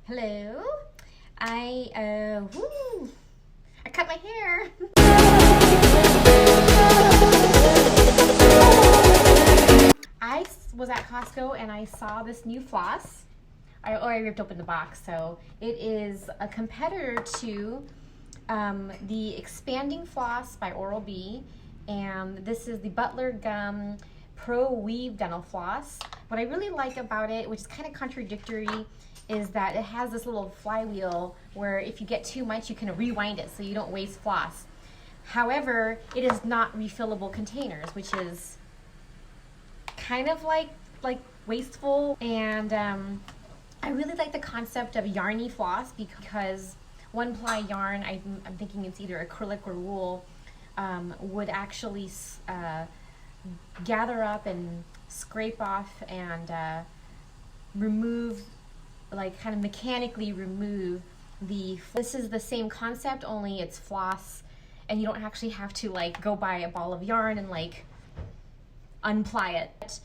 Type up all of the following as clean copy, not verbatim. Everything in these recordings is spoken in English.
Hello. I cut my hair. I was at Costco and I saw this new floss. I ripped open the box. So it is a competitor to the Expanding Floss by Oral-B, and this is the Butler Pro Weave dental floss. What I really like about it, which is kind of contradictory, is that it has this little flywheel where if you get too much, you can rewind it so you don't waste floss. However, it is not refillable containers, which is kind of like wasteful. And I really like the concept of yarny floss because one ply yarn, I'm thinking it's either acrylic or wool, would actually gather up and scrape off and remove, like kind of mechanically remove this is the same concept, only it's floss and you don't actually have to like go buy a ball of yarn and like unply it.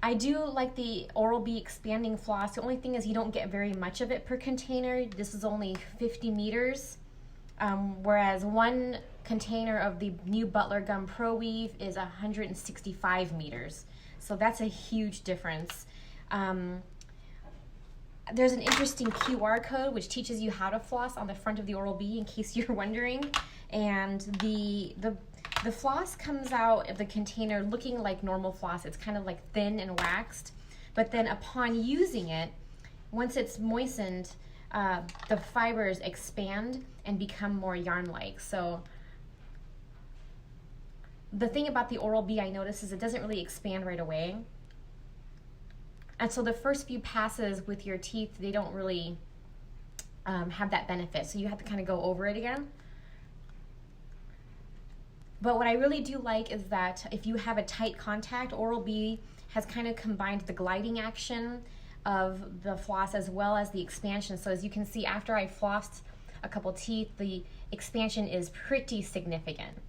I do like the Oral-B expanding floss. The only thing is you don't get very much of it per container. This is only 50 meters, whereas one container of the new Butler Pro Weave is 165 meters. So that's a huge difference. There's an interesting QR code which teaches you how to floss on the front of the Oral-B in case you're wondering. And the floss comes out of the container looking like normal floss. It's kind of like thin and waxed, but then upon using it, once it's moistened, the fibers expand and become more yarn-like. So the thing about the Oral-B I noticed is it doesn't really expand right away. And so the first few passes with your teeth, they don't really have that benefit. So you have to kind of go over it again. But what I really do like is that if you have a tight contact, Oral-B has kind of combined the gliding action of the floss as well as the expansion. So as you can see, after I flossed a couple teeth, the expansion is pretty significant.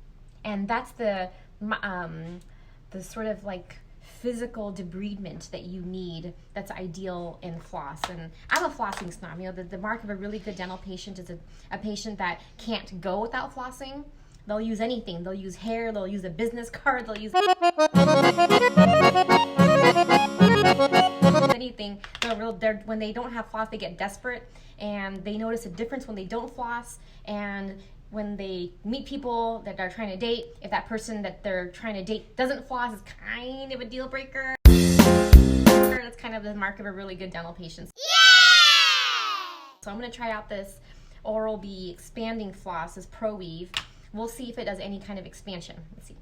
And that's the sort of like physical debridement that you need that's ideal in floss. And I'm a flossing snob. You know, the mark of a really good dental patient is a patient that can't go without flossing. They'll use anything. They'll use hair, they'll use a business card, they'll use anything. When they don't have floss, they get desperate and they notice a difference when they don't floss. And when they meet people that are trying to date, if that person that they're trying to date doesn't floss, it's kind of a deal breaker. That's kind of the mark of a really good dental patient. Yeah! So I'm going to try out this Oral-B expanding floss, this Pro Weave. We'll see if it does any kind of expansion. Let's see.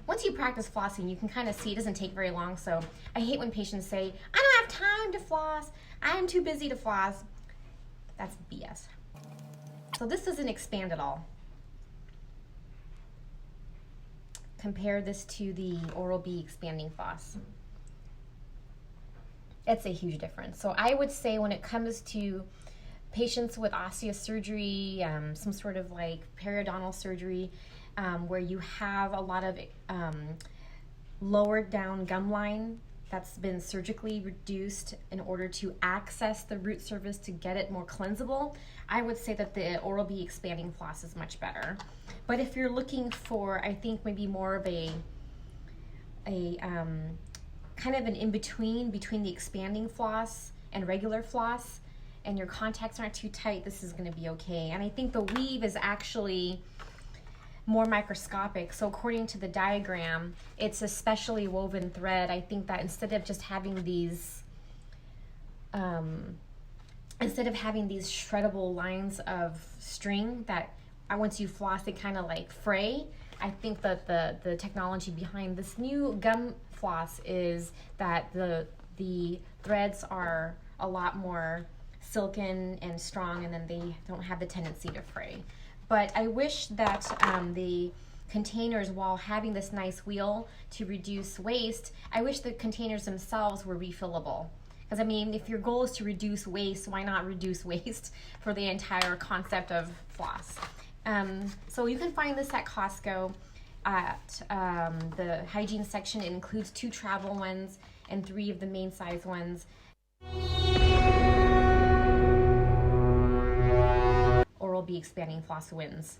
Once you practice flossing, you can kind of see it doesn't take very long. So I hate when patients say, I don't have time to floss. I am too busy to floss. That's BS. So this doesn't expand at all. Compare this to the Oral-B expanding floss. It's a huge difference. So I would say when it comes to patients with osteosurgery, some sort of like periodontal surgery, where you have a lot of lowered down gum line that's been surgically reduced in order to access the root surface to get it more cleansable, I would say that the Oral-B expanding floss is much better. But if you're looking for, I think maybe more of a kind of an in-between between the expanding floss and regular floss, and your contacts aren't too tight, this is going to be okay. And I think the weave is actually more microscopic. So according to the diagram, it's a specially woven thread. I think that instead of just having these, shreddable lines of string that once you floss, they kind of like fray, I think that the technology behind this new gum floss is that the threads are a lot more silken and strong, and then they don't have the tendency to fray. But I wish that the containers, while having this nice wheel to reduce waste, I wish the containers themselves were refillable. Because I mean, if your goal is to reduce waste, why not reduce waste for the entire concept of floss? So you can find this at Costco at the hygiene section. It includes 2 travel ones and 3 of the main size ones. Oral-B expanding floss wins.